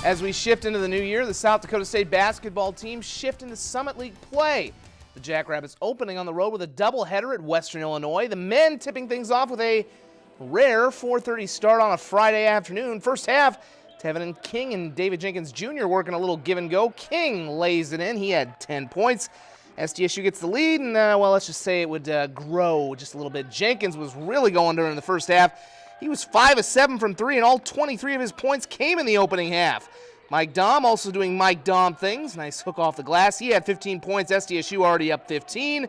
As we shift into the new year, the South Dakota State basketball team shift into Summit League play. The Jackrabbits opening on the road with a doubleheader at Western Illinois. The men tipping things off with a rare 4:30 start on a Friday afternoon. First half, Tevin King and David Jenkins Jr. working a little give and go. King lays it in. He had 10 points. SDSU gets the lead, and let's just say it would grow just a little bit. Jenkins was really going during the first half. He was 5 of 7 from 3, and all 23 of his points came in the opening half. Mike Dahm also doing Mike Dahm things. Nice hook off the glass. He had 15 points. SDSU already up 15.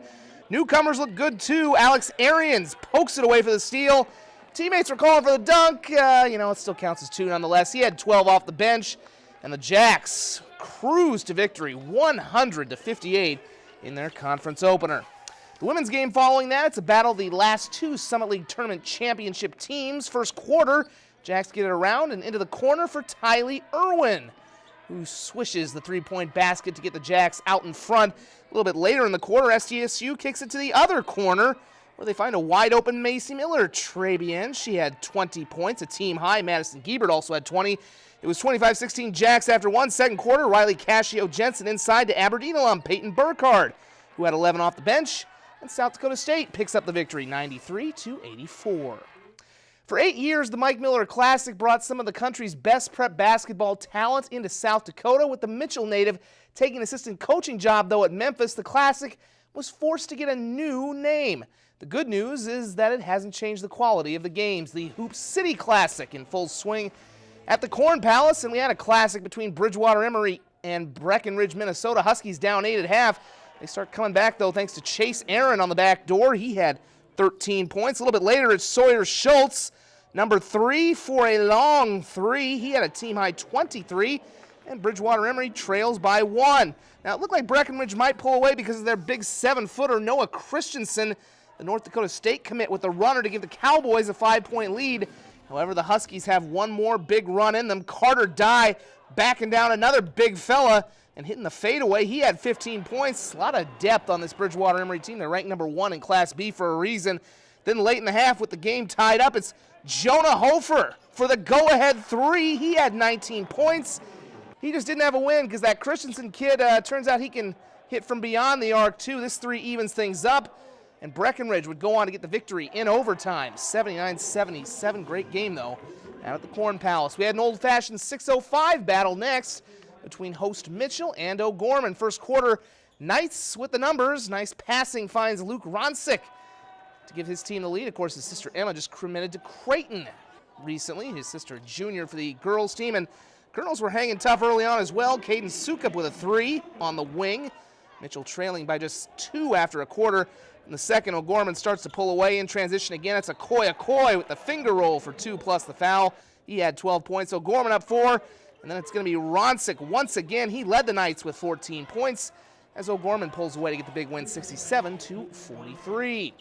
Newcomers look good, too. Alex Arians pokes it away for the steal. Teammates are calling for the dunk. It still counts as 2 nonetheless. He had 12 off the bench, and the Jacks cruise to victory 100-58 in their conference opener. The women's game following that, it's a battle of the last 2 Summit League Tournament championship teams. First quarter, Jacks get it around and into the corner for Tylee Irwin, who swishes the three-point basket to get the Jacks out in front. A little bit later in the quarter, SDSU kicks it to the other corner, where they find a wide-open Macy Miller. Trabian, she had 20 points, a team high. Madison Giebert also had 20. It was 25-16 Jacks after one. Second quarter, Riley Cascio Jensen inside to Aberdeen alum Peyton Burkhardt, who had 11 off the bench. And South Dakota State picks up the victory, 93-84. For 8 years, the Mike Miller Classic brought some of the country's best prep basketball talent into South Dakota. With the Mitchell native taking an assistant coaching job, though, at Memphis, the Classic was forced to get a new name. The good news is that it hasn't changed the quality of the games. The Hoop City Classic in full swing at the Corn Palace, and we had a classic between Bridgewater Emory and Breckenridge, Minnesota. Huskies down 8 at half. They start coming back, though, thanks to Chase Aaron on the back door. He had 13 points. A little bit later, it's Sawyer Schultz, number 3, for a long 3. He had a team-high 23, and Bridgewater Emory trails by 1. Now, it looked like Breckenridge might pull away because of their big 7-footer, Noah Christensen, the North Dakota State commit, with the runner to give the Cowboys a 5-point lead. However, the Huskies have one more big run in them. Carter Dye backing down another big fella and hitting the fadeaway. He had 15 points. A lot of depth on this Bridgewater Emory team. They're ranked number 1 in Class B for a reason. Then late in the half with the game tied up, it's Jonah Hofer for the go-ahead 3. He had 19 points. He just didn't have a win because that Christensen kid, turns out he can hit from beyond the arc too. This 3 evens things up. And Breckenridge would go on to get the victory in overtime, 79-77. Great game, though, out at the Corn Palace. We had an old-fashioned 6:05 battle next between host Mitchell and O'Gorman. First quarter, Knights with the numbers. Nice passing finds Luke Ronsick to give his team the lead. Of course, his sister Emma just committed to Creighton recently. His sister Junior for the girls team. And Colonels were hanging tough early on as well. Caden Sukup with a 3 on the wing. Mitchell trailing by just 2 after a quarter. In the second, O'Gorman starts to pull away in transition again. It's Okoye with the finger roll for 2 plus the foul. He had 12 points. O'Gorman up 4. And then it's going to be Ronsick once again. He led the Knights with 14 points as O'Gorman pulls away to get the big win, 67-43.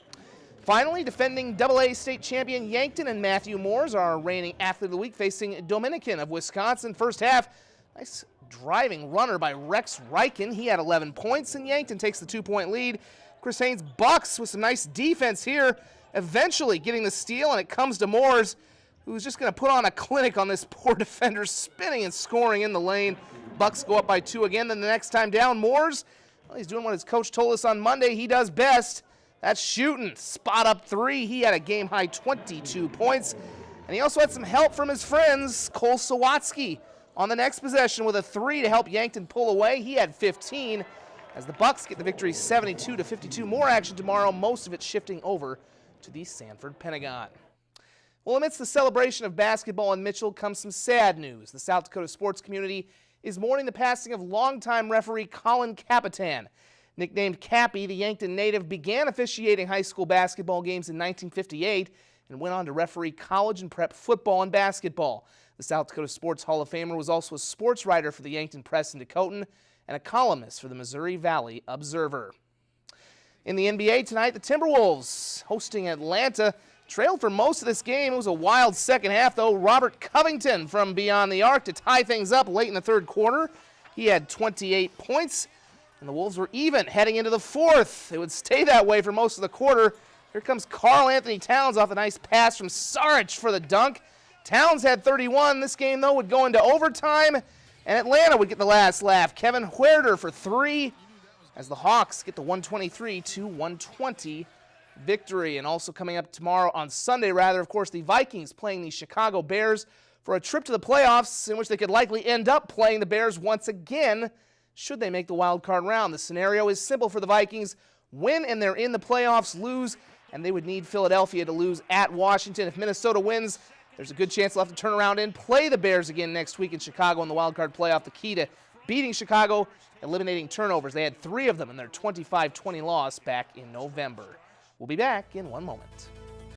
Finally, defending AA state champion Yankton and Matthew Moores, our reigning athlete of the week, facing Dominican of Wisconsin. First half, nice driving runner by Rex Ryken. He had 11 points, and Yankton takes the 2-point lead. Chris Haynes Bucks with some nice defense here, eventually getting the steal, and it comes to Moores, who's just going to put on a clinic on this poor defender, spinning and scoring in the lane. Bucks go up by 2 again. Then the next time down, Moores, well, he's doing what his coach told us on Monday he does best. That's shooting. Spot up 3. He had a game-high 22 points. And he also had some help from his friends, Cole Sawatsky, on the next possession with a 3 to help Yankton pull away. He had 15 as the Bucks get the victory 72-52. More action tomorrow, most of it shifting over to the Sanford Pentagon. Well, amidst the celebration of basketball in Mitchell comes some sad news. The South Dakota sports community is mourning the passing of longtime referee Colin Capitan. Nicknamed Cappy, the Yankton native began officiating high school basketball games in 1958 and went on to referee college and prep football and basketball. The South Dakota Sports Hall of Famer was also a sports writer for the Yankton Press and Dakotan and a columnist for the Missouri Valley Observer. In the NBA tonight, the Timberwolves, hosting Atlanta, trailed for most of this game. It was a wild second half, though. Robert Covington from beyond the arc to tie things up late in the third quarter. He had 28 points, and the Wolves were even heading into the fourth. It would stay that way for most of the quarter. Here comes Karl Anthony Towns off a nice pass from Saric for the dunk. Towns had 31. This game, though, would go into overtime, And Atlanta would get the last laugh. Kevin Huerter for 3 as the Hawks get the 123-120 victory. And also coming up tomorrow on Sunday, of course, the Vikings playing the Chicago Bears for a trip to the playoffs in which they could likely end up playing the Bears once again should they make the wild card round. The scenario is simple for the Vikings. Win and they're in the playoffs, lose, and they would need Philadelphia to lose at Washington. If Minnesota wins, there's a good chance they'll have to turn around and play the Bears again next week in Chicago in the wild card playoff. The key to beating Chicago, eliminating turnovers. They had 3 of them in their 25-20 loss back in November. We'll be back in 1 moment.